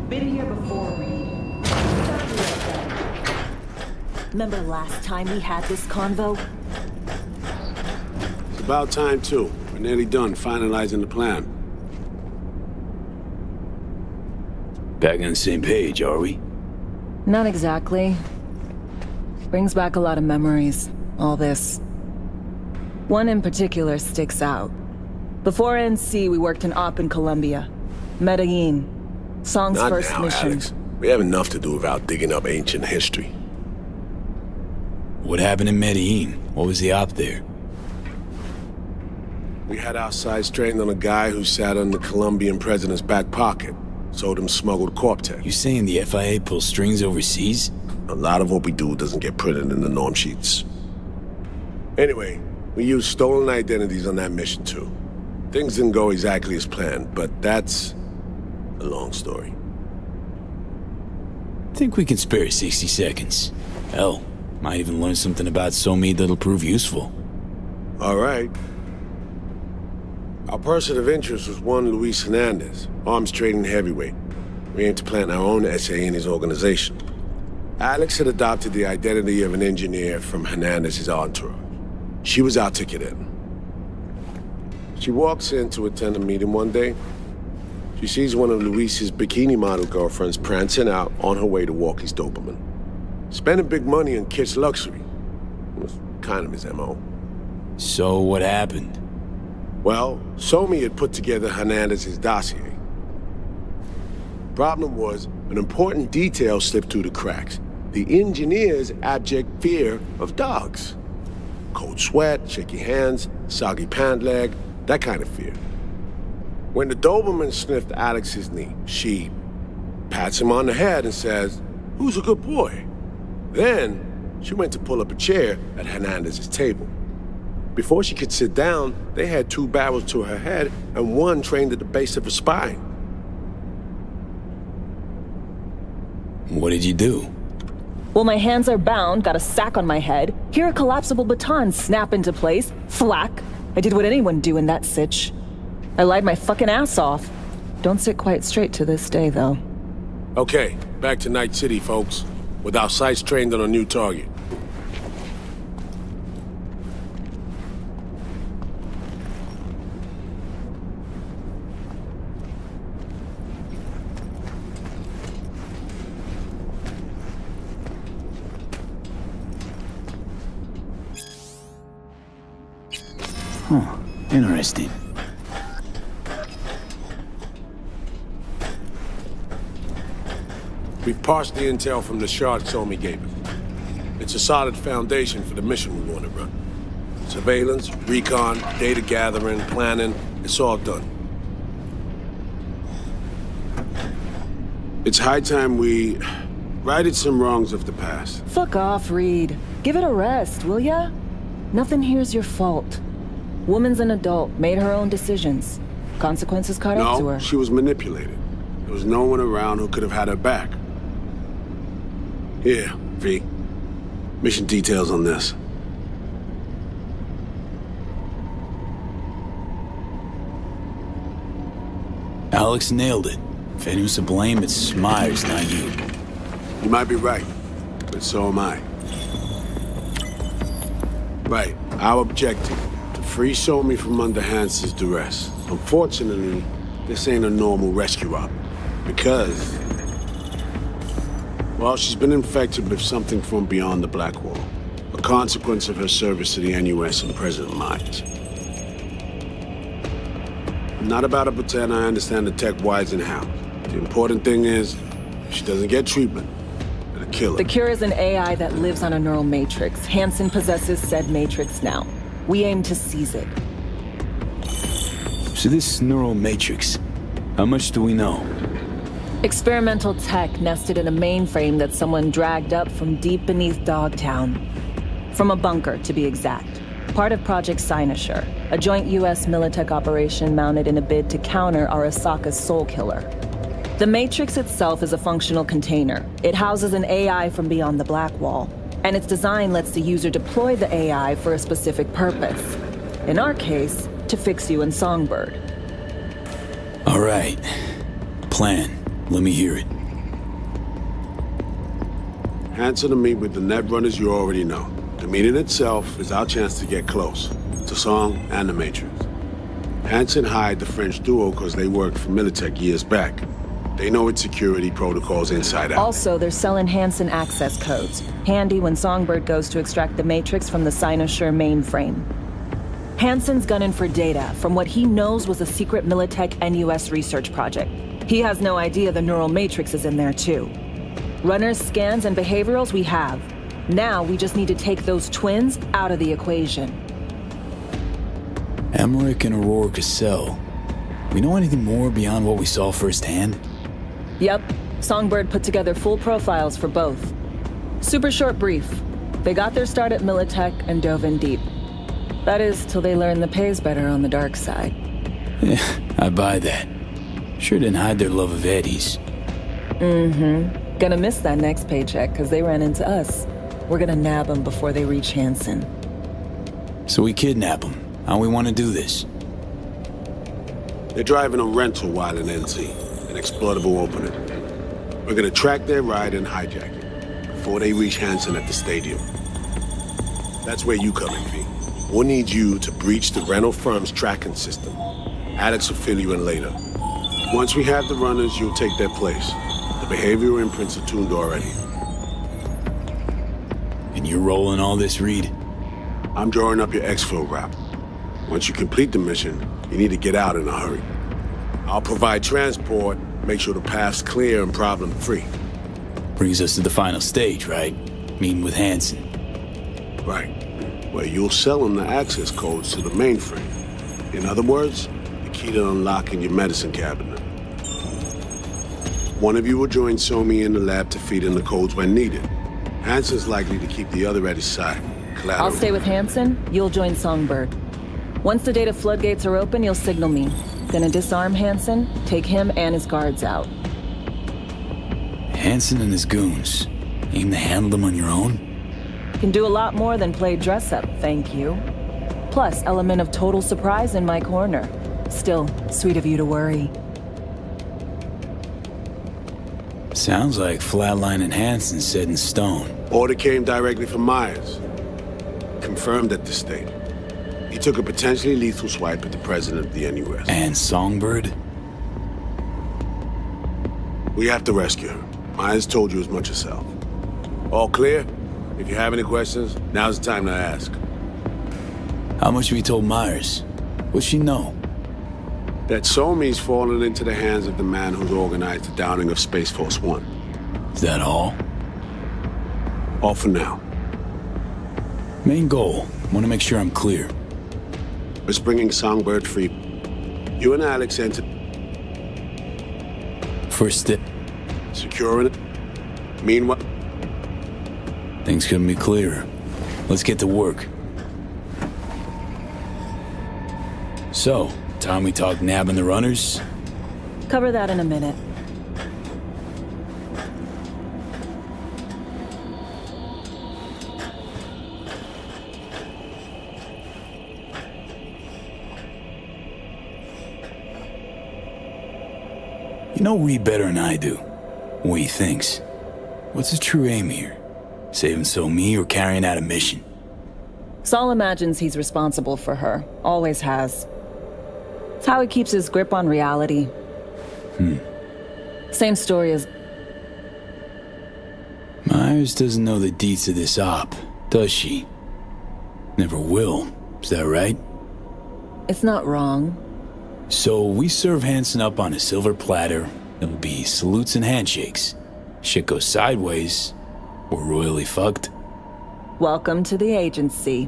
Been here before, Reed. Remember last time we had this convo? It's about time, too. We're nearly done finalizing the plan. Back on the same page, are we? Not exactly. Brings back a lot of memories, all this. One in particular sticks out. Before NC, we worked in Op in Colombia. Medellin. Song's Not first now, mission. Alex. We have enough to do without digging up ancient history. What happened in Medellin? What was the op there? We had our sights trained on a guy who sat on the Colombian president's back pocket. Sold him smuggled corp tech. You saying the FIA pulls strings overseas? A lot of what we do doesn't get printed in the norm sheets. Anyway, we used stolen identities on that mission too. Things didn't go exactly as planned, but that's a long story. Think we can spare 60 seconds. Hell, might even learn something about Somi that'll prove useful. All right. Our person of interest was one Luis Hernandez, arms trading heavyweight. We aim to plant our own SA in his organization. Alex had adopted the identity of an engineer from Hernandez's entourage. She was our ticket in. She walks in to attend a meeting one day. She sees one of Luis's bikini model girlfriends prancing out on her way to walk his Doberman. Spending big money on kitsch luxury. It was kind of his MO. So what happened? Well, Somi had put together Hernandez's dossier. Problem was, an important detail slipped through the cracks. The engineer's abject fear of dogs. Cold sweat, shaky hands, soggy pant leg, that kind of fear. When the Doberman sniffed Alex's knee, she pats him on the head and says, "Who's a good boy?" Then, she went to pull up a chair at Hernandez's table. Before she could sit down, they had two barrels to her head and one trained at the base of her spine. What did you do? Well, my hands are bound, got a sack on my head. Here a collapsible baton snap into place. Flack. I did what anyone do in that sitch. I lied my fucking ass off. Don't sit quite straight to this day, though. Okay, back to Night City, folks. With our sights trained on a new target. Huh, interesting. We've parsed the intel from the shard Somi gave us. It's a solid foundation for the mission we want to run. Surveillance, recon, data gathering, planning, it's all done. It's high time we righted some wrongs of the past. Fuck off, Reed. Give it a rest, will ya? Nothing here's your fault. Woman's an adult, made her own decisions. Consequences caught up to her. No, she was manipulated. There was no one around who could have had her back. Here, V. Mission details on this. Alex nailed it. If anyone's to blame, it's Myers, not you. You might be right, but so am I. Right, our objective. Free Somi from under Hansen's duress. Unfortunately, this ain't a normal rescue op. Because, well, she's been infected with something from beyond the Black Wall. A consequence of her service to the NUS and President Myers. I'm not about to pretend I understand the tech whys and how. The important thing is, if she doesn't get treatment, it'll kill her. The cure is an AI that lives on a neural matrix. Hansen possesses said matrix now. We aim to seize it. So this neural matrix, how much do we know? Experimental tech nested in a mainframe that someone dragged up from deep beneath Dogtown. From a bunker, to be exact. Part of Project Sinister, a joint US Militech operation mounted in a bid to counter Arasaka's soul killer. The matrix itself is a functional container. It houses an AI from beyond the Black Wall. And its design lets the user deploy the AI for a specific purpose. In our case, to fix you in Songbird. All right. Plan. Let me hear it. Hansen to meet with the net runners you already know. The meeting itself is our chance to get close to Song and the Matrix. Hansen hired the French duo because they worked for Militech years back. They know its security protocols inside out. Also, they're selling Hansen access codes. Handy when Songbird goes to extract the Matrix from the Sinister mainframe. Hansen's gunning for data from what he knows was a secret Militech NUS research project. He has no idea the neural matrix is in there too. Runners, scans, and behaviorals we have. Now we just need to take those twins out of the equation. Emmerich and Aurora Cassell. We know anything more beyond what we saw firsthand? Yep. Songbird put together full profiles for both. Super short brief. They got their start at Militech and dove in deep. That is, till they learned the pay's better on the dark side. Yeah, I buy that. Sure didn't hide their love of Eddies. Mm-hmm. Gonna miss that next paycheck, because they ran into us. We're gonna nab them before they reach Hansen. So we kidnap them. How we want to do this? They're driving a rental while in NC, an exploitable opening. We're gonna track their ride and hijack it before they reach Hansen at the stadium. That's where you come in, V. We'll need you to breach the rental firm's tracking system. Alex will fill you in later. Once we have the runners, you'll take their place. The behavioral imprints are tuned already. And you're rolling all this, Reed? I'm drawing up your exfil route. Once you complete the mission, you need to get out in a hurry. I'll provide transport, make sure the path's clear and problem-free. Brings us to the final stage, right? Meeting with Hansen. Right. Where you'll sell them the access codes to the mainframe. In other words, the key to unlocking your medicine cabinet. One of you will join Somi in the lab to feed in the codes when needed. Hansen's likely to keep the other at his side. Collateral. I'll stay with Hansen, you'll join Songbird. Once the data floodgates are open, you'll signal me. Gonna disarm Hansen, take him and his guards out. Hansen and his goons. Aim to handle them on your own? Can do a lot more than play dress-up, thank you. Plus, element of total surprise in my corner. Still, sweet of you to worry. Sounds like Flatline and Hansen set in stone. Order came directly from Myers. Confirmed at the state. He took a potentially lethal swipe at the president of the NUS. And Songbird? We have to rescue her. Myers told you as much herself. All clear? If you have any questions, now's the time to ask. How much have you told Myers? What's she know? That Somi's fallen into the hands of the man who's organized the downing of Space Force One. Is that all? All for now. Main goal. Want to make sure I'm clear. It's bringing Songbird free. You and Alex entered. First step. Securing it. Meanwhile, Things couldn't be clearer. Let's get to work. So, time we talk nabbing the runners? Cover that in a minute. You know Reed better than I do. What he thinks. What's his true aim here? Saving me or carrying out a mission? Saul imagines he's responsible for her. Always has. It's how he keeps his grip on reality. Same story as... Myers doesn't know the deets of this op, does she? Never will. Is that right? It's not wrong. So we serve Hansen up on a silver platter. It'll be salutes and handshakes. Shit goes sideways. We're royally fucked. Welcome to the agency.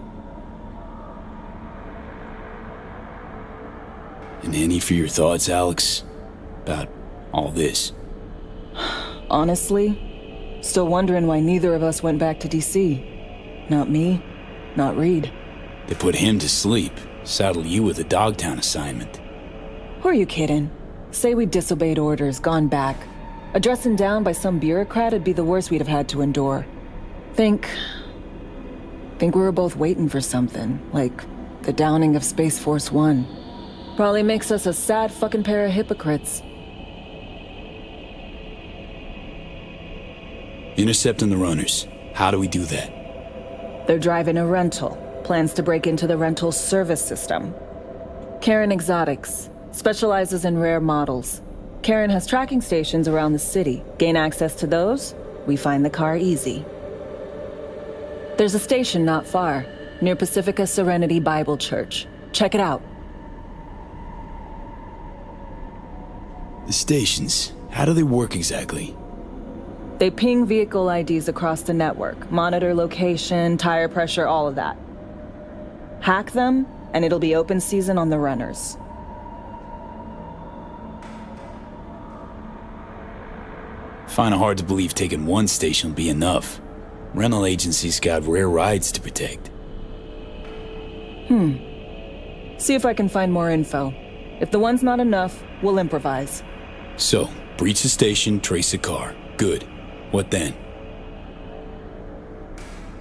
And any for your thoughts, Alex? About all this? Honestly, still wondering why neither of us went back to DC. Not me, not Reed. They put him to sleep. Saddle you with a Dogtown assignment. Who are you kidding? Say we disobeyed orders, gone back. Addressing down by some bureaucrat would be the worst we'd have had to endure. Think we were both waiting for something, like the downing of Space Force One. Probably makes us a sad fucking pair of hypocrites. Intercepting the runners. How do we do that? They're driving a rental. Plans to break into the rental service system. Karen Exotics specializes in rare models. Karen has tracking stations around the city. Gain access to those, we find the car easy. There's a station not far, near Pacifica Serenity Bible Church. Check it out. The stations, how do they work exactly? They ping vehicle IDs across the network, monitor location, tire pressure, all of that. Hack them, and it'll be open season on the runners. Find it hard to believe taking one station will be enough. Rental agencies got rare rides to protect. See if I can find more info. If the one's not enough, we'll improvise. So, breach the station, trace the car. Good. What then?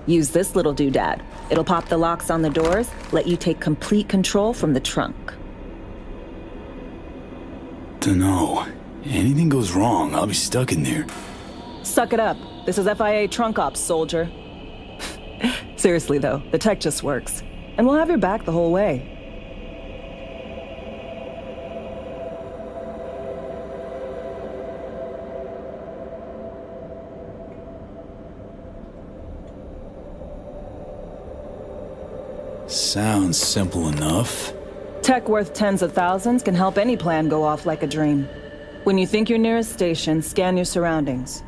Use this little doodad. It'll pop the locks on the doors, let you take complete control from the trunk. Dunno. Anything goes wrong, I'll be stuck in there. Suck it up. This is FIA trunk ops, soldier. Seriously though, the tech just works. And we'll have your back the whole way. Sounds simple enough. Tech worth tens of thousands can help any plan go off like a dream. When you think you're near a station, scan your surroundings.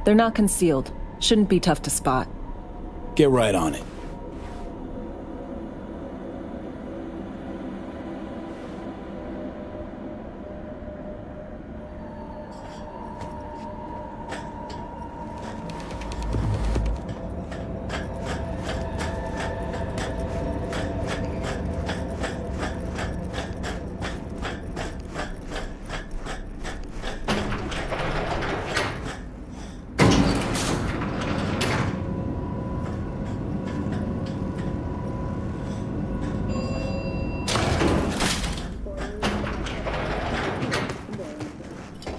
They're not concealed. Shouldn't be tough to spot. Get right on it.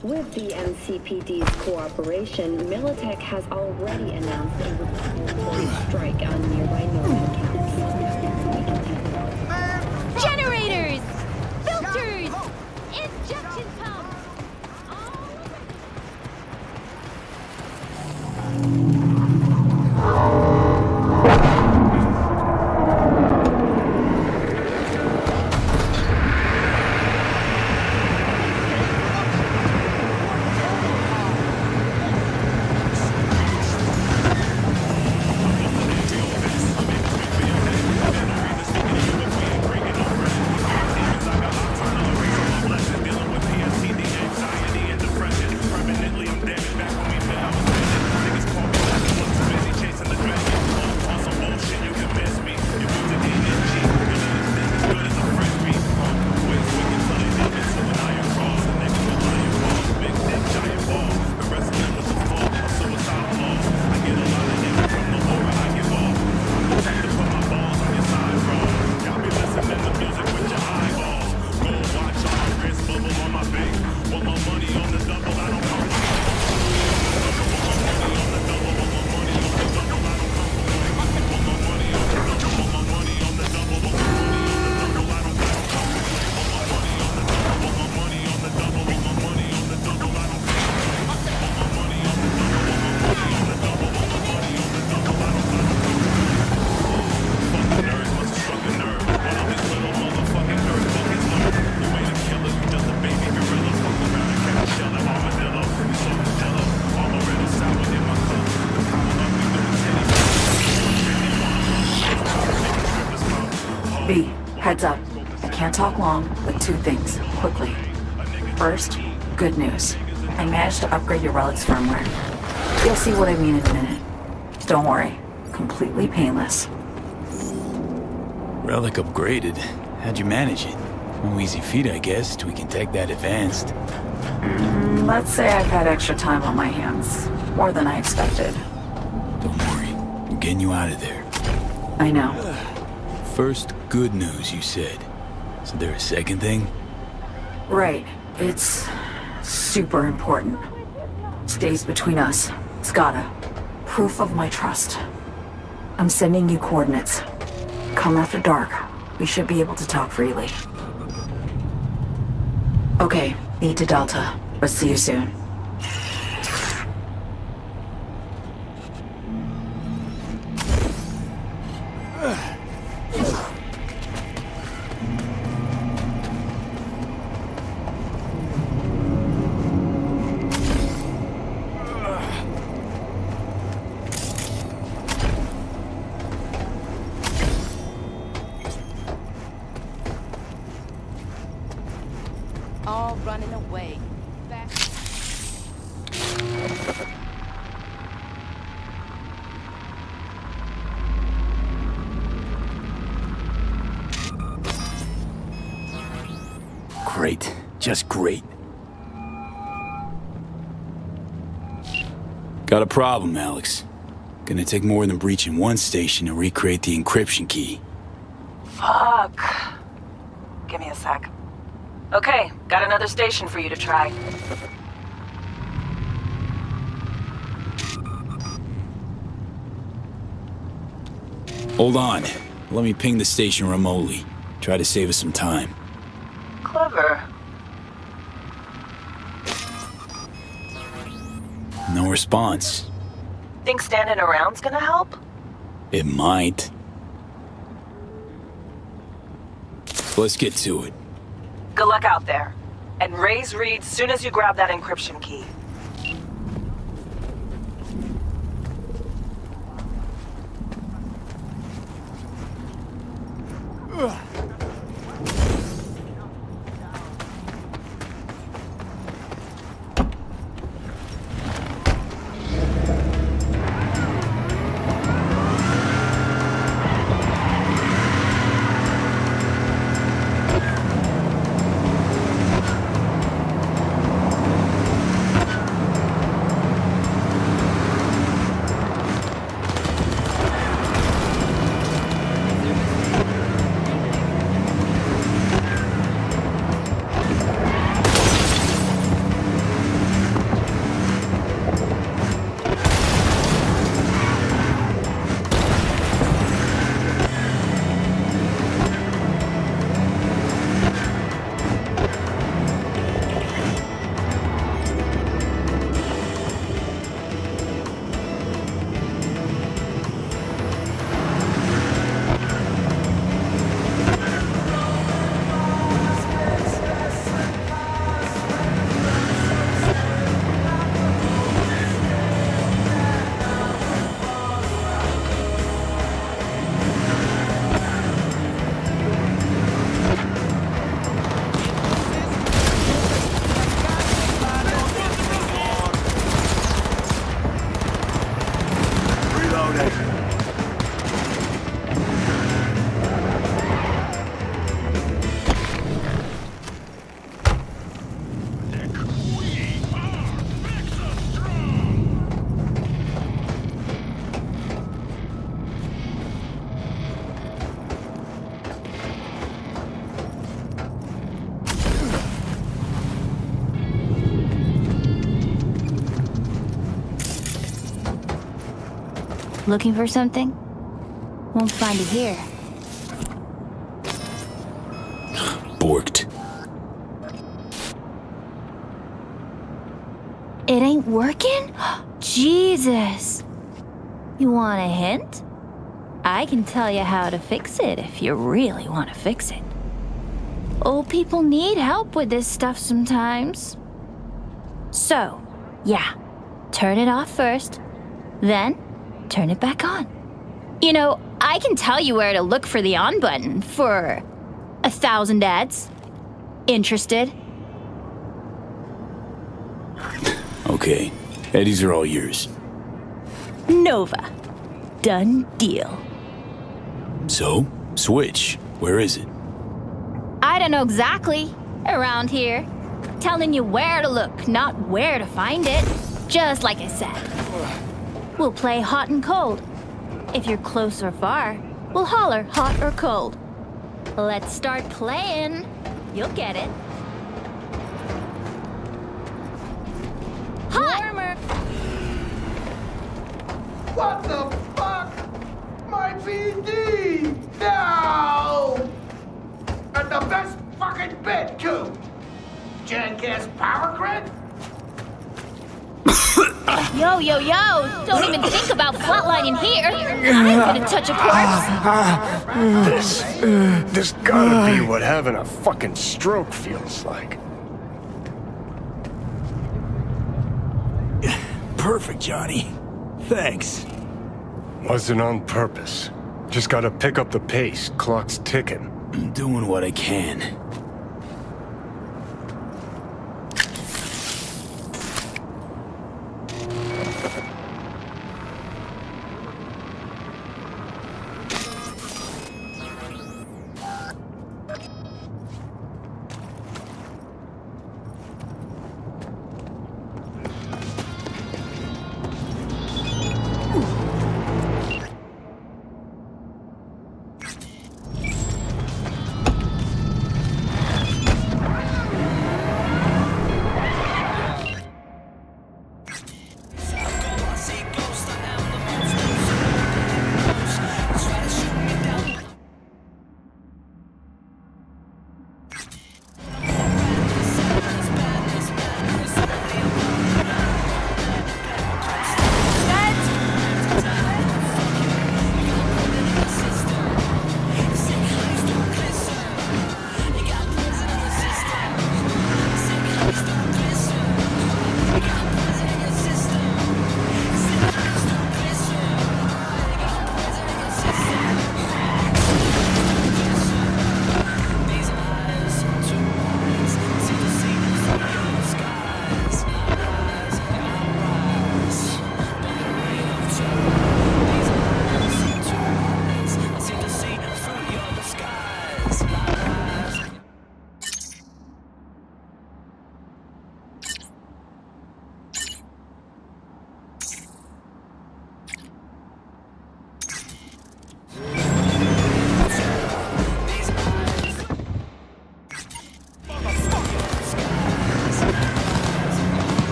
With the NCPD's cooperation, Militech has already announced a retaliatory strike on nearby Norman campus. Generators! Filters! Injection pumps! B, heads up. I can't talk long, but two things, quickly. First, good news. I managed to upgrade your relic's firmware. You'll see what I mean in a minute. Don't worry, completely painless. Relic upgraded. How'd you manage it? No easy feat, I guess, tweaking tech that advanced. Let's say I've had extra time on my hands. More than I expected. Don't worry, I'm getting you out of there. I know. First, good news, you said. Is there a second thing? Right. It's super important. Stays between us. Skada, proof of my trust. I'm sending you coordinates. Come after dark. We should be able to talk freely. Okay, need to Delta, but see you soon. All running away. Back. Great. Just great. Got a problem, Alex. Gonna take more than breaching one station to recreate the encryption key. Fuck. Give me a sec. Okay, got another station for you to try. Hold on. Let me ping the station remotely. Try to save us some time. Clever. No response. Think standing around's gonna help? It might. Let's get to it. Good luck out there. And raise Reed soon as you grab that encryption key. Looking for something? Won't find it here. Borked. It ain't working? Jesus! You want a hint? I can tell you how to fix it if you really want to fix it. Old people need help with this stuff sometimes. So, yeah, turn it off first, then turn it back on. You know, I can tell you where to look for the on button for 1,000 ads. Interested? Okay. Eddies are all yours. Nova. Done deal. So, switch. Where is it? I don't know exactly. Around here. Telling you where to look, not where to find it. Just like I said. We'll play hot and cold. If you're close or far, we'll holler hot or cold. Let's start playing. You'll get it. Hot! Warmer. What the fuck? My PD! No! And the best fucking bit, too! Jackass power grid? Yo, yo, yo! Don't even think about flatlining here! I'm gonna touch a corpse! This gotta be what having a fucking stroke feels like. Perfect, Johnny. Thanks. Wasn't on purpose. Just gotta pick up the pace. Clock's ticking. I'm doing what I can.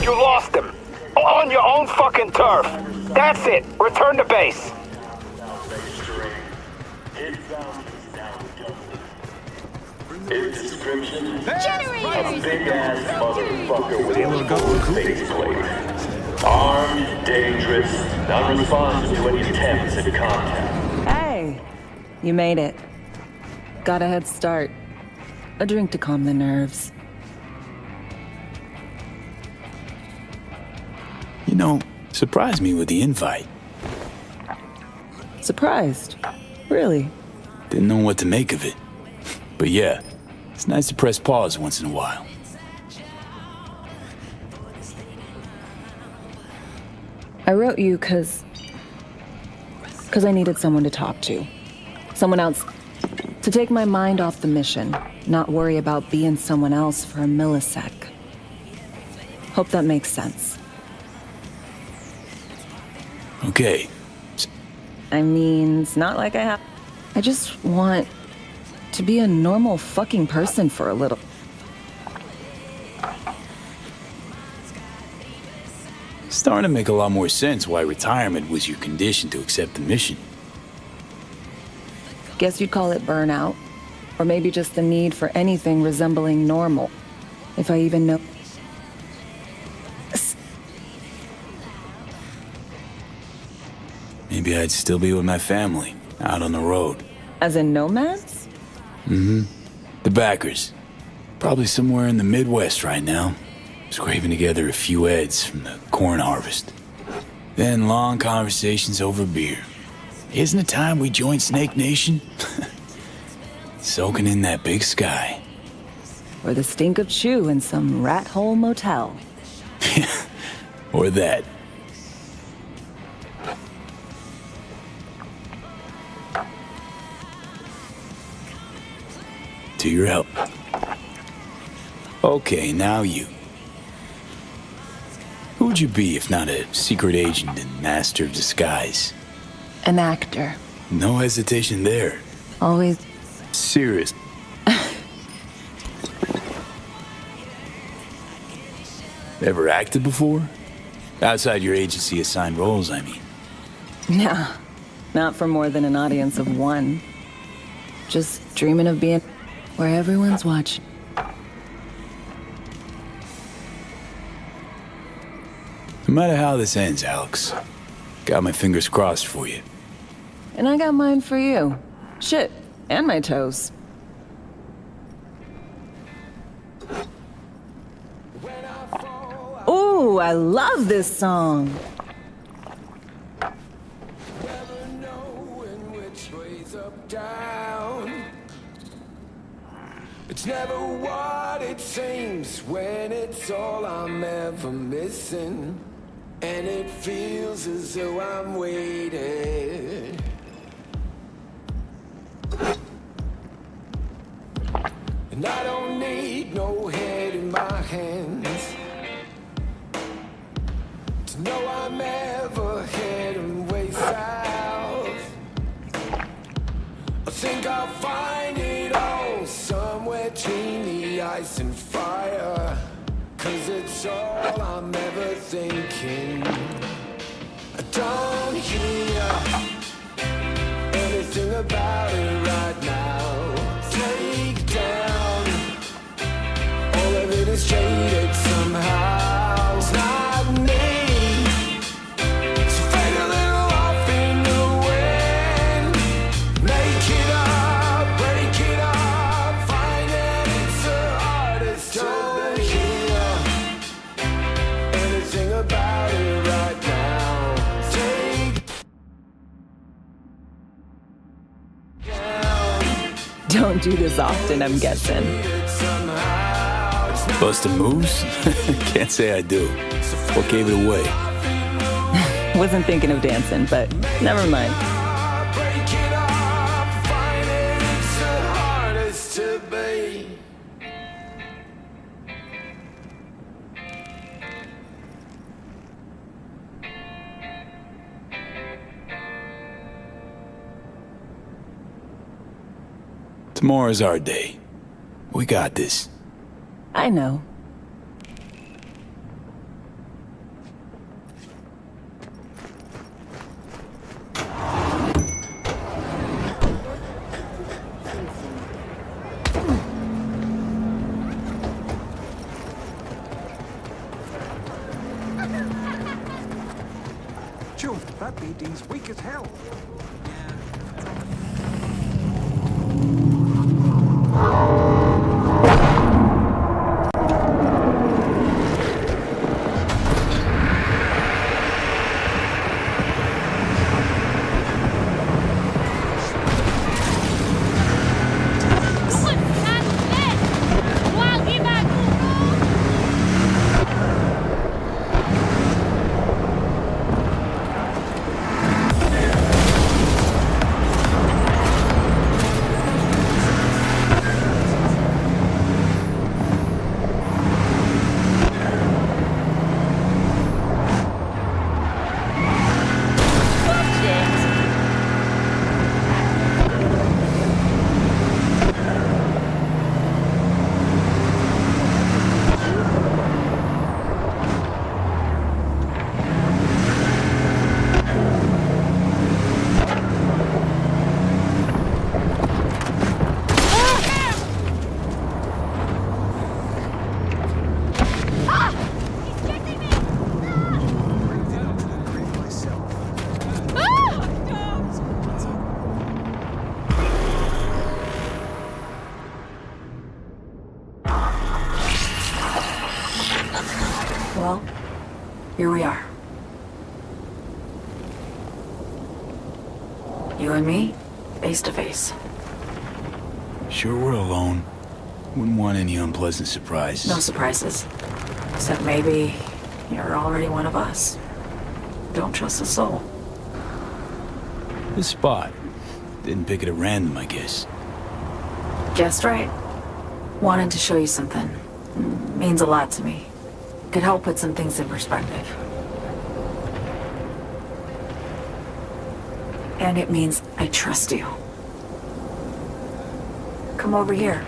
You lost him. On your own fucking turf. That's it. Return to base. His description? A big-ass motherfucker with a faceplate. Armed, dangerous, non-responsive to any attempts at contact. Hey, you made it. Got a head start. A drink to calm the nerves. You know, surprised me with the invite. Surprised? Really? Didn't know what to make of it. But yeah, it's nice to press pause once in a while. I wrote you because I needed someone to talk to. Someone else to take my mind off the mission, not worry about being someone else for a millisec. Hope that makes sense. Okay. I mean, it's not like I have... I just want to be a normal fucking person for a little. Starting to make a lot more sense why retirement was your condition to accept the mission. Guess you'd call it burnout. Or maybe just the need for anything resembling normal. If I even know... Maybe I'd still be with my family, out on the road. As in nomads? Mm-hmm. The backers. Probably somewhere in the Midwest right now. Scraping together a few heads from the corn harvest. Then long conversations over beer. Isn't it time we joined Snake Nation? Soaking in that big sky. Or the stink of chew in some rat hole motel. Or that. To your help. Okay, now you. Who would you be if not a secret agent and master of disguise? An actor. No hesitation there. Always. Serious. Ever acted before? Outside your agency assigned roles, I mean. Nah, not for more than an audience of one. Just dreaming of being where everyone's watching. No matter how this ends, Alex, got my fingers crossed for you. And I got mine for you. Shit, and my toes. Ooh, I love this song. It's never what it seems when it's all I'm ever missing. And it feels as though I'm waiting. And I don't need no head in my hands to know I'm ever heading way south. I think I'll find it all somewhere between the ice and fire. 'Cause it's all I'm ever thinking. I don't hear anything about it right now. Take down, all of it is jaded somehow. It's not me, so fade a little off in the wind. Make it up, break it up, find that it's the hardest to hear anything about it right now. Take Don't do this often, I'm guessing. Bustin' moves? Can't say I do. What gave it away? Wasn't thinking of dancing, but never mind. break it up, find it, it's the hardest to be. Tomorrow's our day. We got this. I know. Chill, that BD's weak as hell. You and me, face to face. Sure we're alone. Wouldn't want any unpleasant surprises. No surprises. Except maybe you're already one of us. Don't trust a soul. This spot. Didn't pick it at random, I guess. Guessed right. Wanted to show you something. Means a lot to me. Could help put some things in perspective. And it means I trust you. Come over here.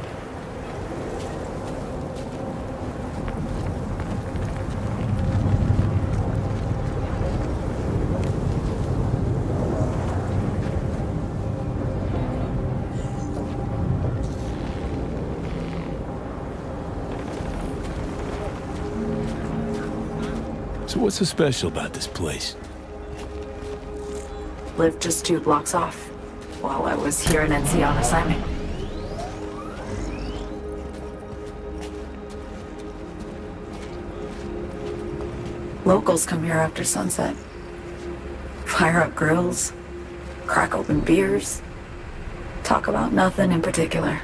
So what's so special about this place? Lived just 2 blocks off, while I was here in NC on assignment. Locals come here after sunset. Fire up grills, crack open beers, talk about nothing in particular.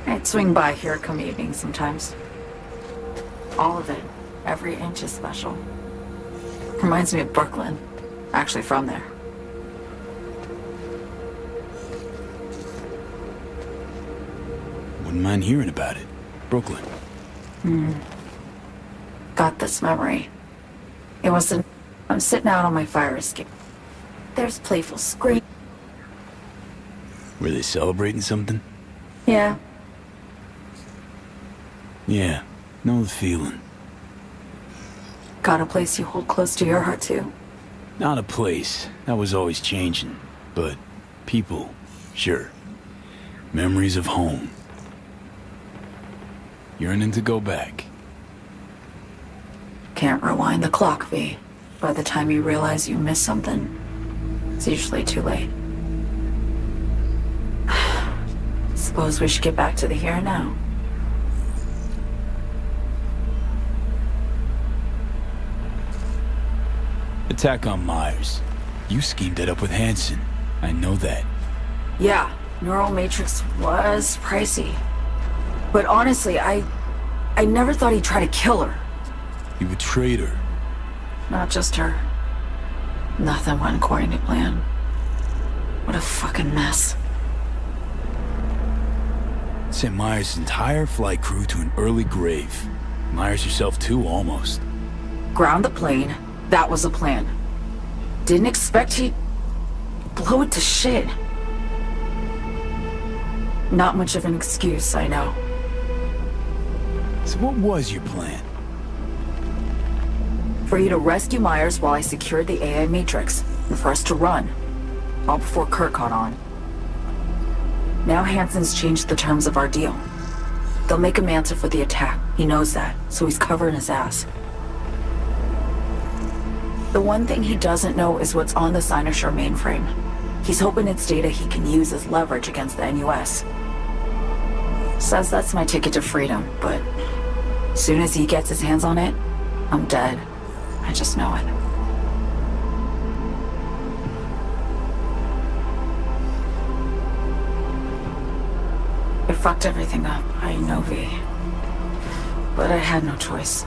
I'd swing by here come evening sometimes. All of it, every inch is special. Reminds me of Brooklyn, actually from there. Wouldn't mind hearing about it. Brooklyn. Got this memory. It was I'm sitting out on my fire escape. There's playful scream. Were they celebrating something? Yeah. Yeah, know the feeling. Got a place you hold close to your heart too? Not a place. That was always changing. But people, sure. Memories of home. Yearning to go back. Can't rewind the clock, V. By the time you realize you missed something, it's usually too late. Suppose we should get back to the here and now. Attack on Myers. You schemed that up with Hansen. I know that. Yeah, Neural Matrix was pricey. But honestly, I never thought he'd try to kill her. You betrayed her. Not just her. Nothing went according to plan. What a fucking mess. Sent Myers' entire flight crew to an early grave. Myers herself too, almost. Ground the plane. That was the plan. Didn't expect he'd blow it to shit. Not much of an excuse, I know. So what was your plan? For you to rescue Myers while I secured the AI Matrix, and for us to run. All before Kurt caught on. Now Hansen's changed the terms of our deal. They'll make him answer for the attack. He knows that, so he's covering his ass. The one thing he doesn't know is what's on the Sinister mainframe. He's hoping it's data he can use as leverage against the NUS. Says that's my ticket to freedom, but as soon as he gets his hands on it, I'm dead. I just know it. It fucked everything up, I know, V. But I had no choice.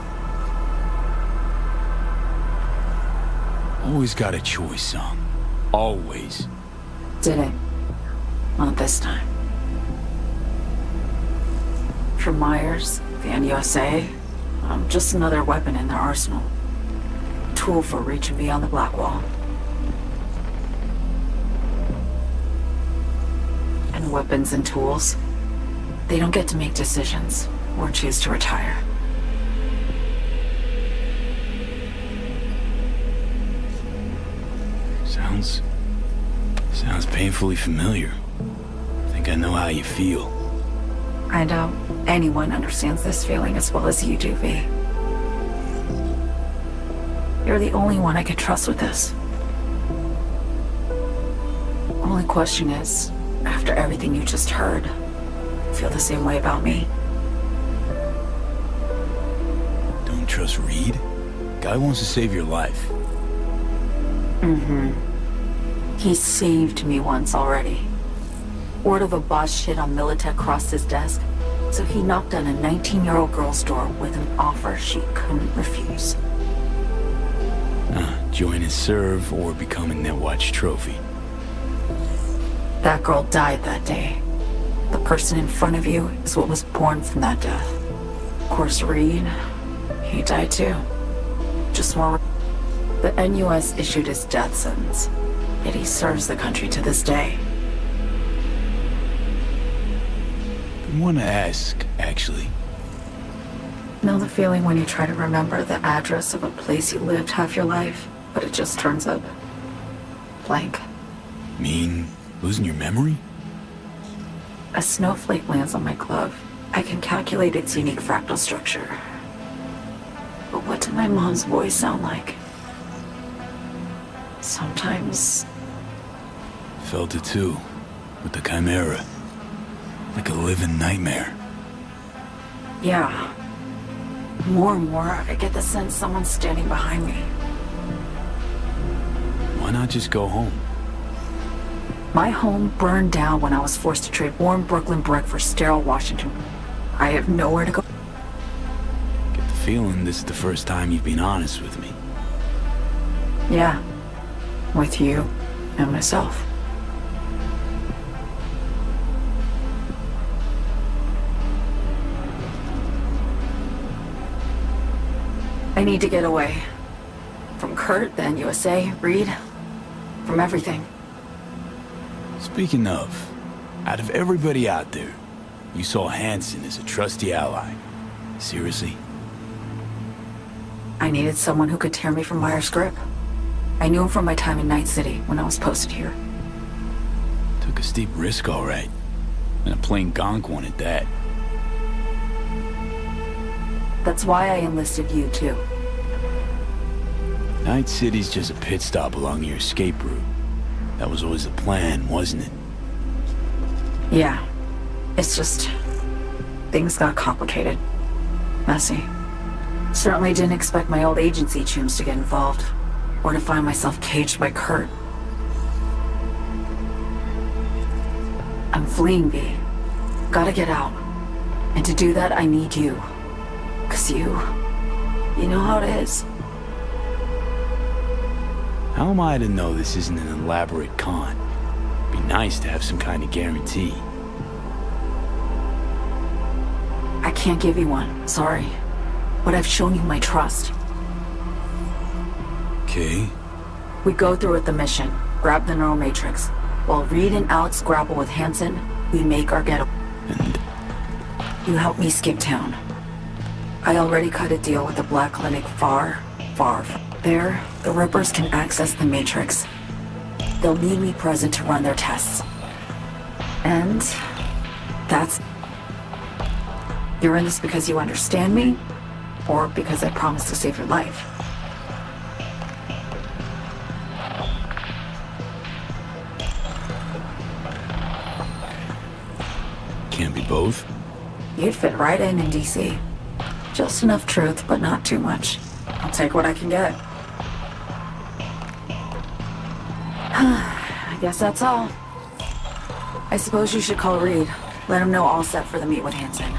Always got a choice, son. Always. Didn't. Not this time. For Myers, the NUSA, I'm just another weapon in their arsenal. Tool for reaching beyond the black wall. And weapons and tools, they don't get to make decisions or choose to retire. Sounds painfully familiar. I think I know how you feel. I doubt anyone understands this feeling as well as you do, V. You're the only one I can trust with this. Only question is, after everything you just heard, feel the same way about me? trust Reed? Guy wants to save your life. He saved me once already. Word of a boss shit on Militech crossed his desk, so he knocked on a 19-year-old girl's door with an offer she couldn't refuse. Join and serve or become a Netwatch trophy. That girl died that day. The person in front of you is what was born from that death. Of course, Reed, he died too. Just more. The NUS issued his death sentence, yet he serves the country to this day. I want to ask, actually. Know the feeling when you try to remember the address of a place you lived half your life, but it just turns up blank? Mean losing your memory? A snowflake lands on my glove. I can calculate its unique fractal structure. But what did my mom's voice sound like? Sometimes... Felt it too, with the Chimera. Like a living nightmare. Yeah. More and more, I get the sense someone's standing behind me. Why not just go home? My home burned down when I was forced to trade warm Brooklyn brick for sterile Washington. I have nowhere to go. Get the feeling this is the first time you've been honest with me. Yeah. With you and myself. I need to get away. From Kurt, then USA, Reed. From everything. Speaking of, out of everybody out there, you saw Hansen as a trusty ally. Seriously? I needed someone who could tear me from Myers' grip. I knew him from my time in Night City when I was posted here. Took a steep risk, all right. And a plain gonk one at that. That's why I enlisted you, too. Night City's just a pit stop along your escape route. That was always the plan, wasn't it? Yeah. It's just... things got complicated. Messy. Certainly didn't expect my old agency chums to get involved. Or to find myself caged by Kurt. I'm fleeing, B. Gotta get out. And to do that, I need you. 'Cause you know how it is. How am I to know this isn't an elaborate con? Be nice to have some kind of guarantee. I can't give you one, sorry. But I've shown you my trust. Okay. We go through with the mission, grab the neural matrix. While Reed and Alex grapple with Hansen, we make our getaway. And you help me skip town. I already cut a deal with the Black Clinic far there. The Rippers can access the Matrix. They'll need me present to run their tests. And that's... You're in this because you understand me, or because I promised to save your life? can't be both. You'd fit right in DC. Just enough truth, but not too much. I'll take what I can get. I guess that's all. I suppose you should call Reed. Let him know all set for the meet with Hansen.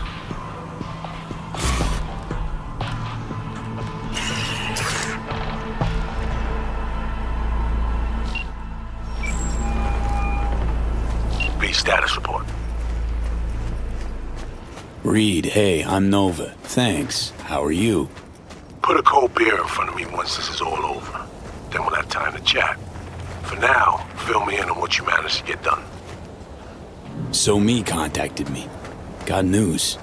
B status report. Reed, hey, I'm Nova. Thanks. How are you? Put a cold beer in front of me once this is all over. Then we'll have time to chat. For now, fill me in on what you managed to get done. So Me contacted me. Got news.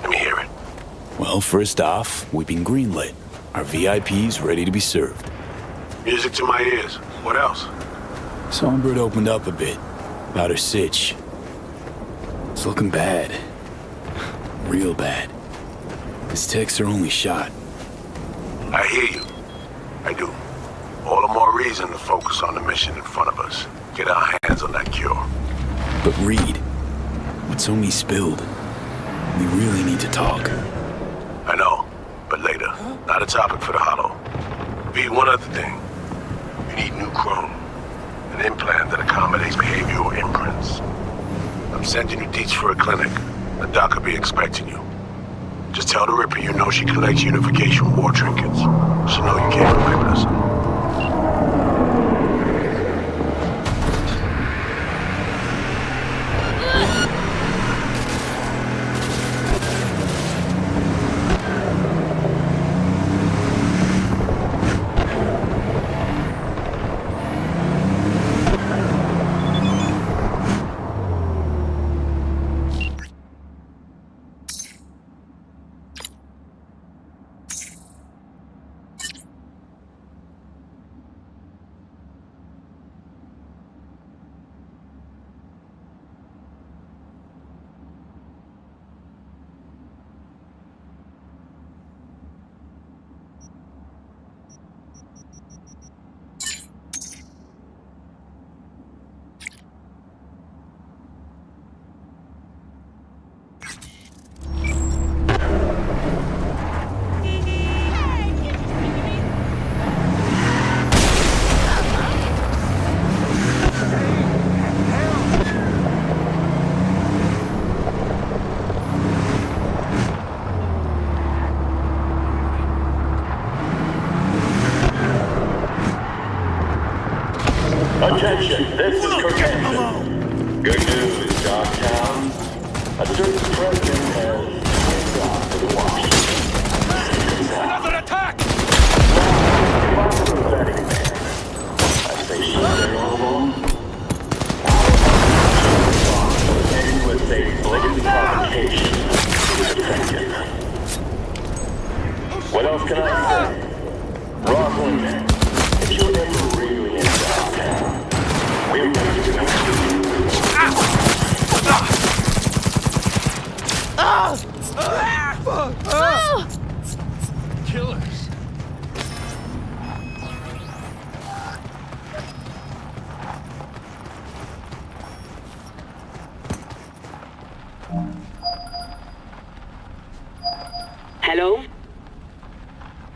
Let me hear it. Well, first off, we've been greenlit. Our VIP's ready to be served. Music to my ears. What else? Songbird opened up a bit about her sitch. It's looking bad. Real bad. His tech's her only shot. I hear you. I do. All the more reason to focus on the mission in front of us. Get our hands on that cure. But Reed, what's So Me spilled? We really need to talk. I know, but later. Not a topic for the Hollow. V, one other thing. You need new chrome. An implant that accommodates behavioral imprints. I'm sending you deets for a clinic. The doc will be expecting you. Just tell the Ripper you know she collects unification war trinkets. She'll know you came away with us. Attention, this is Kirkhampton. Good news, Dogtown. A certain president has signed off for the watch. Another attack! I say she's vulnerable. And with a blatant provocation to defend him. What else can I say? Rockland, if you're ever really in Dogtown, we're ready to know you. Killers. Hello?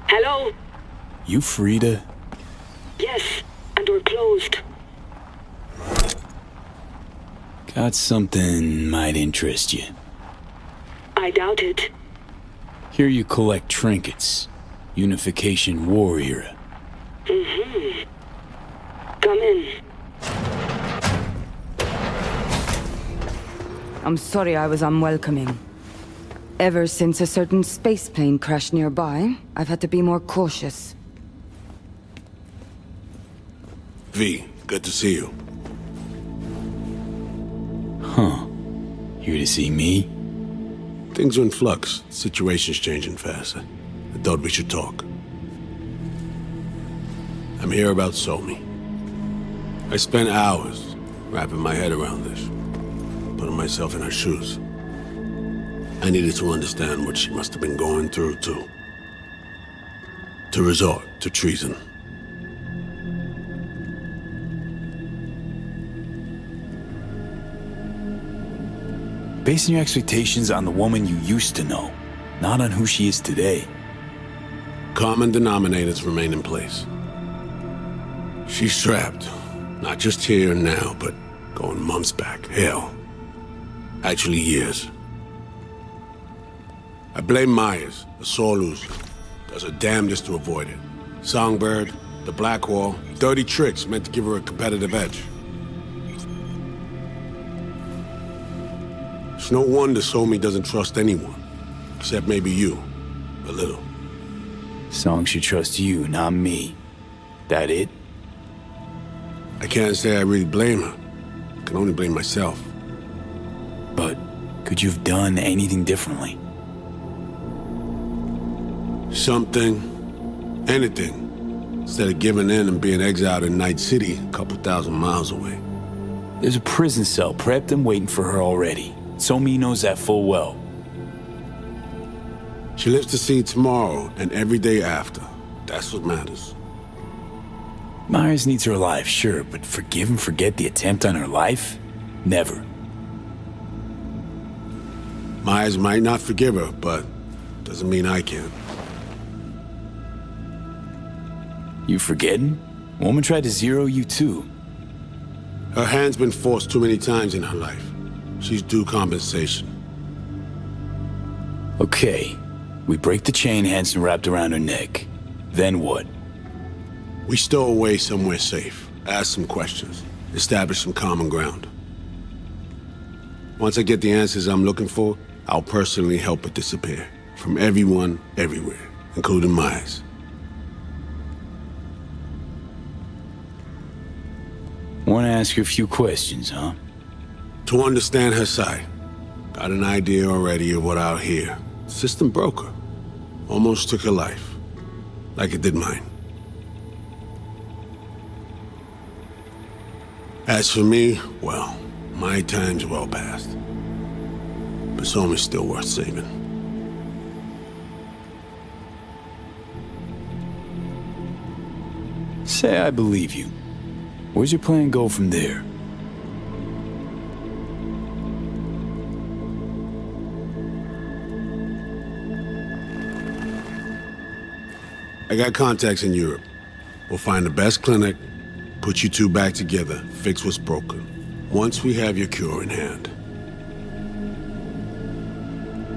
Hello? You Frida? Yes, and we're closed. Got something might interest you. I doubt it. Here you collect trinkets. Unification war era. Mm-hmm. Come in. I'm sorry I was unwelcoming. Ever since a certain space plane crashed nearby, I've had to be more cautious. V, good to see you. Huh. Here to see me? Things are in flux. Situation's changing fast. I thought we should talk. I'm here about Somi. I spent hours wrapping my head around this, putting myself in her shoes. I needed to understand what she must have been going through, too. To resort to treason. Basing your expectations on the woman you used to know, not on who she is today. Common denominators remain in place. She's trapped, not just here and now, but going months back. Hell, actually years. I blame Myers, the sore loser. Does her damnedest to avoid it. Songbird, the Blackwall, dirty tricks meant to give her a competitive edge. It's no wonder Somi doesn't trust anyone, except maybe you, a little. Song should trust you, not me. That it? I can't say I really blame her. I can only blame myself. But could you have done anything differently? Something, anything, instead of giving in and being exiled in Night City, a couple thousand miles away. There's a prison cell prepped and waiting for her already. Somi knows that full well. She lives to see tomorrow and every day after. That's what matters. Myers needs her alive, sure, but forgive and forget the attempt on her life? Never. Myers might not forgive her, but doesn't mean I can. You forgetting? Woman tried to zero you too. Her hand's been forced too many times in her life. She's due compensation. Okay. We break the chain Hansen wrapped around her neck. Then what? We stow away somewhere safe, ask some questions, establish some common ground. Once I get the answers I'm looking for, I'll personally help her disappear. From everyone, everywhere, including Myers. Want to ask her a few questions, huh? To understand her side. Got an idea already of what I'll hear. System broke her. Almost took her life. Like it did mine. As for me, well, my time's well past. But Somi's still worth saving. Say I believe you. Where's your plan go from there? I got contacts in Europe. We'll find the best clinic, put you two back together, fix what's broken. Once we have your cure in hand.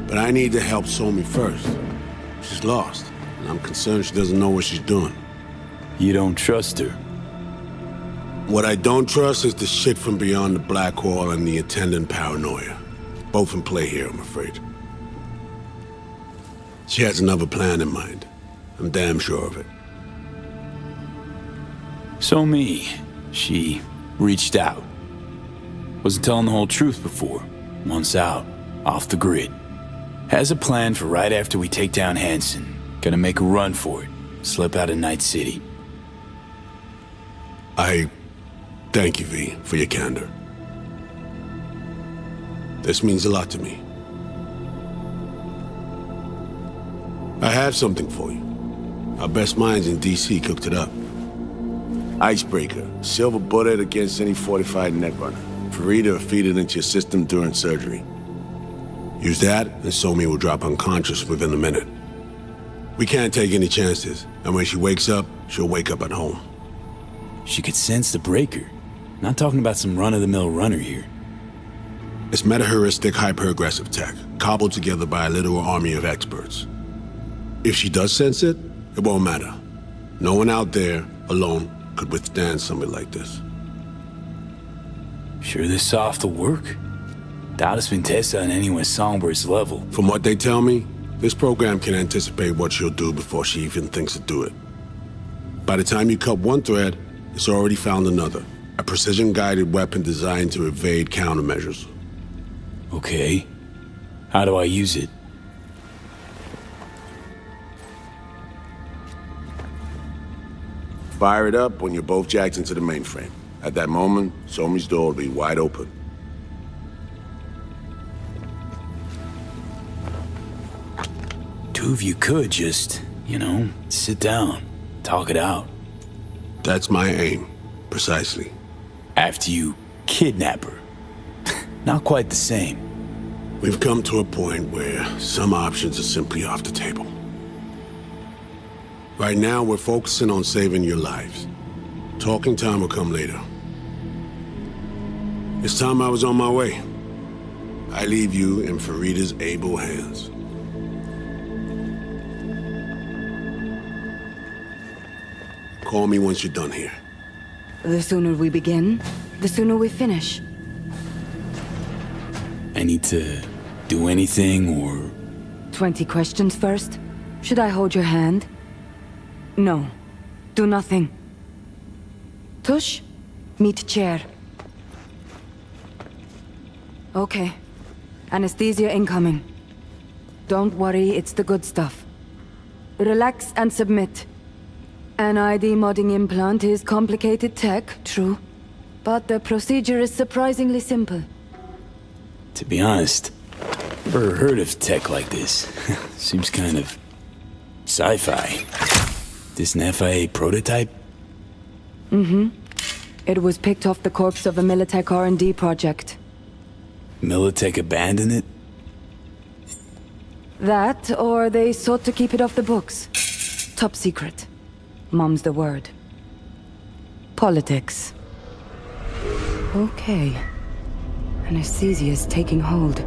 But I need to help Somi first. She's lost, and I'm concerned she doesn't know what she's doing. You don't trust her? What I don't trust is the shit from beyond the black wall and the attendant paranoia. Both in play here, I'm afraid. She has another plan in mind. I'm damn sure of it. Somi, she reached out. Wasn't telling the whole truth before. Once out, off the grid. Has a plan for right after we take down Hansen. Gonna make a run for it. Slip out of Night City. I thank you, V, for your candor. This means a lot to me. I have something for you. Our best minds in DC cooked it up. Icebreaker, silver bullet against any fortified netrunner. Farida feed it into your system during surgery. Use that, and Somi will drop unconscious within a minute. We can't take any chances, and when she wakes up, she'll wake up at home. She could sense the breaker. Not talking about some run-of-the-mill runner here. It's meta-heuristic, hyper-aggressive tech, cobbled together by a literal army of experts. If she does sense it, it won't matter. No one out there, alone, could withstand something like this. Sure this soft will work? Doubt it's been tested on anyone's Songbird's level. From what they tell me, this program can anticipate what she'll do before she even thinks to do it. By the time you cut one thread, it's already found another. A precision-guided weapon designed to evade countermeasures. Okay. How do I use it? Fire it up when you're both jacked into the mainframe. At that moment, Somi's door will be wide open. Two of you could just, sit down, talk it out. That's my aim, precisely. After you kidnap her. Not quite the same. We've come to a point where some options are simply off the table. Right now, we're focusing on saving your lives. Talking time will come later. It's time I was on my way. I leave you in Farida's able hands. Call me once you're done here. The sooner we begin, the sooner we finish. I need to do anything or... 20 questions first? Should I hold your hand? No. Do nothing. Tush, meet chair. Okay. Anesthesia incoming. Don't worry, it's the good stuff. Relax and submit. An ID modding implant is complicated tech, true. But the procedure is surprisingly simple. To be honest, never heard of tech like this. Seems kind of... sci-fi. This an FIA prototype? Mm-hmm. It was picked off the corpse of a Militech R&D project. Militech abandoned it? That, or they sought to keep it off the books. Top secret. Mum's the word. Politics. Okay. Anesthesia's taking hold.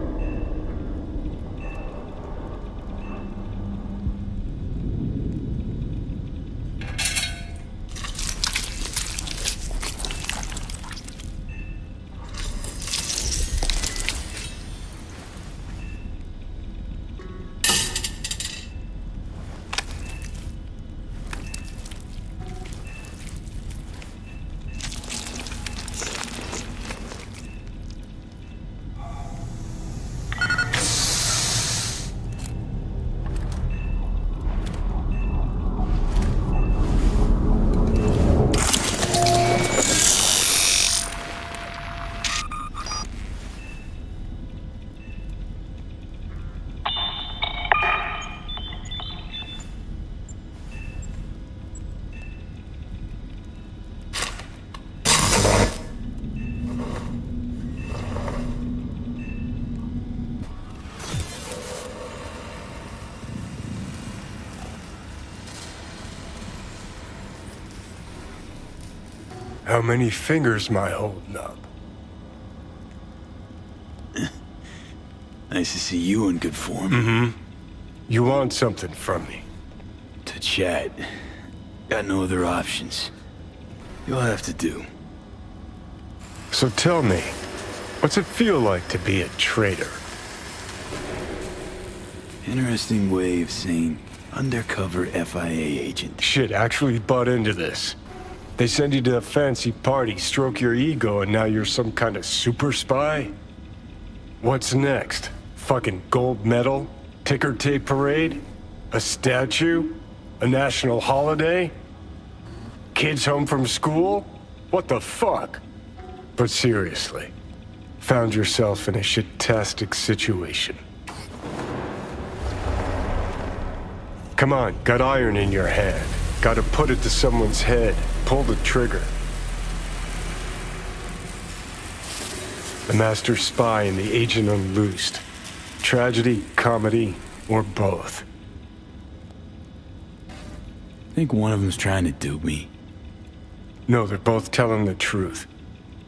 How many fingers am I holding up? Nice to see you in good form. Mm-hmm. You want something from me? To chat. Got no other options. You'll have to do. So tell me, what's it feel like to be a traitor? Interesting way of saying undercover FIA agent. Shit, actually bought into this. They send you to a fancy party, stroke your ego, and now you're some kind of super spy? What's next? Fucking gold medal? Ticker tape parade? A statue? A national holiday? Kids home from school? What the fuck? But seriously, found yourself in a shit-tastic situation. Come on, got iron in your hand. Gotta put it to someone's head. Pull the trigger. The master spy and the agent unloosed. Tragedy, comedy, or both. Think one of them's trying to dupe me. No, they're both telling the truth.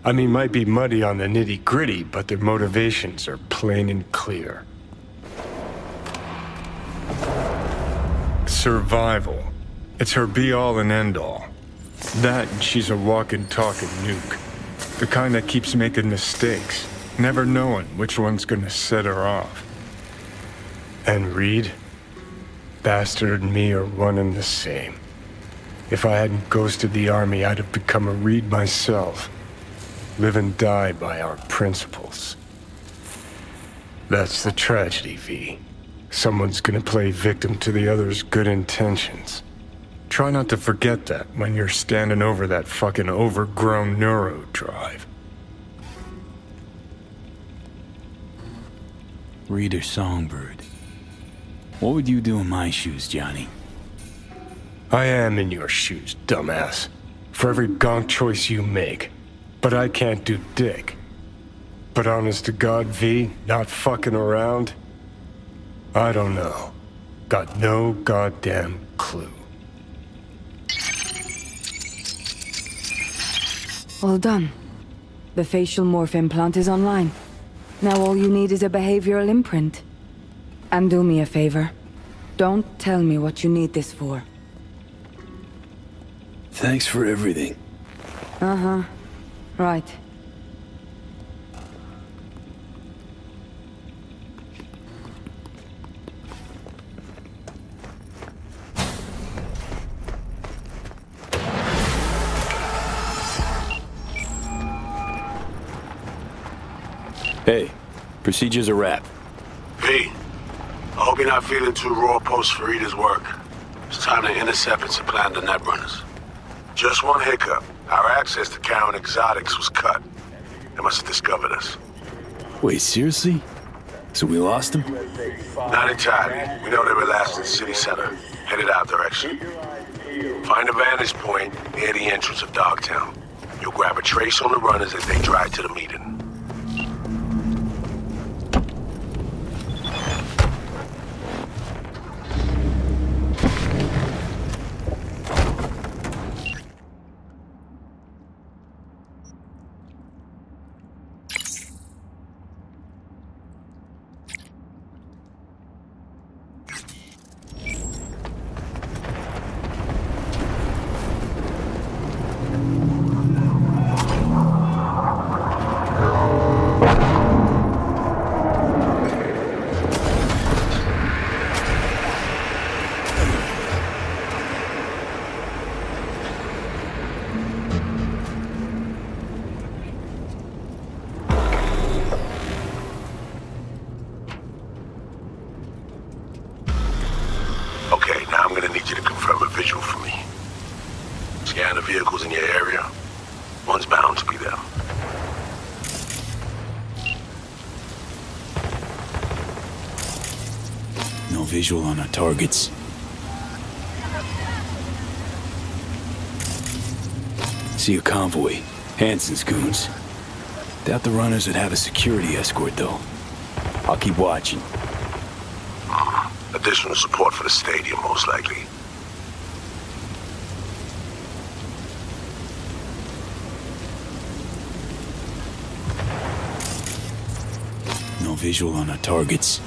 I mean, might be muddy on the nitty-gritty, but their motivations are plain and clear. Survival. It's her be-all and end-all. That and she's a walking, talking nuke. The kind that keeps making mistakes, never knowing which one's gonna set her off. And Reed? Bastard and me are one and the same. If I hadn't ghosted the army, I'd have become a Reed myself. Live and die by our principles. That's the tragedy, V. Someone's gonna play victim to the other's good intentions. Try not to forget that when you're standing over that fucking overgrown neuro drive. Reader Songbird. What would you do in my shoes, Johnny? I am in your shoes, dumbass. For every gonk choice you make. But I can't do dick. But honest to God, V, not fucking around? I don't know. Got no goddamn clue. All done. The facial morph implant is online. Now all you need is a behavioral imprint. And do me a favor. Don't tell me what you need this for. Thanks for everything. Uh-huh. Right. Hey, procedure's a wrap. V, I hope you're not feeling too raw post Farida's work. It's time to intercept and supplant the netrunners. Just one hiccup. Our access to Karen Exotics was cut. They must have discovered us. Wait, seriously? So we lost them? Not entirely. We know they were last in the city center, headed our direction. Find a vantage point near the entrance of Dogtown. You'll grab a trace on the runners as they drive to the meeting. visual for me. Scan the vehicles in your area. One's bound to be them. No visual on our targets. See a convoy. Hansen's goons. Doubt the runners would have a security escort, though. I'll keep watching. Additional support for the stadium, most likely. No visual on our targets.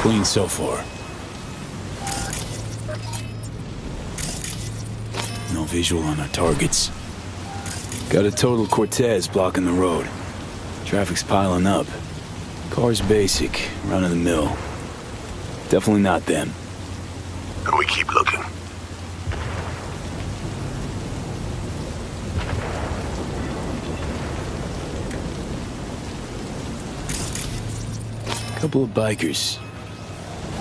Clean so far. No visual on our targets. Got a total Cortez blocking the road. Traffic's piling up. Car's basic, run-of-the-mill. Definitely not them. And we keep looking. Couple of bikers.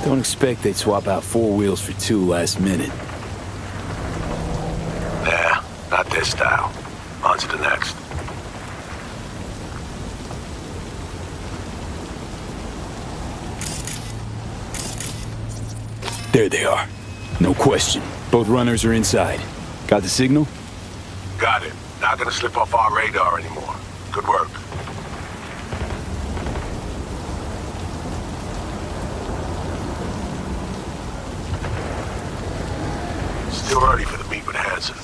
Don't expect they'd swap out 4 wheels for 2 last minute. Nah, not their style. On to the next. There they are. No question. Both runners are inside. Got the signal? Got it. Not gonna slip off our radar anymore. Good work. Still early for the meet with Hansen.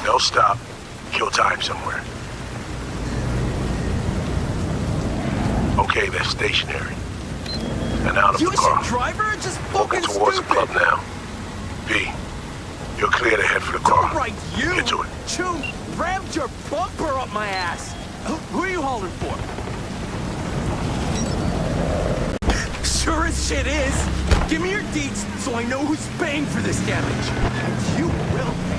They'll stop, kill time somewhere. Okay, they're stationary. And out of the car. Driver, just Walking towards the club now. B, you're clear to head for the car. Right, you. Get to it. Chew, rammed your bumper up my ass. Who are you holding for? Sure as shit is. Give me your deets so I know who's paying for this damage. And you will pay.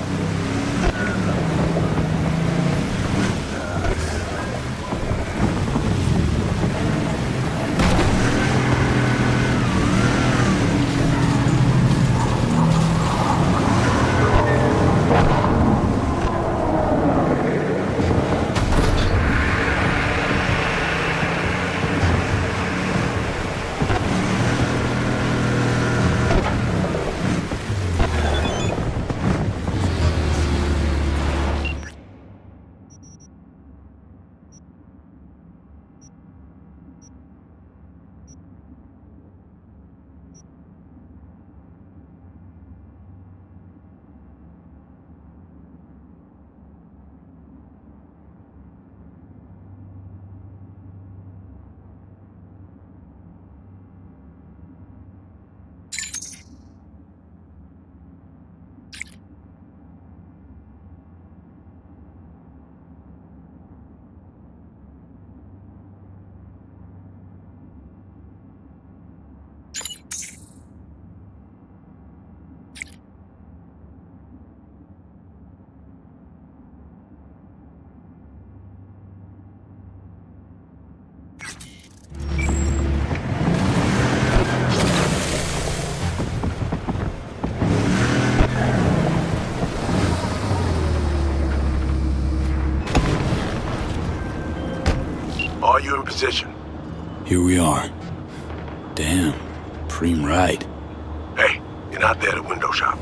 Are you in position? Here we are. Damn. Preem right. Hey, you're not there to window shop.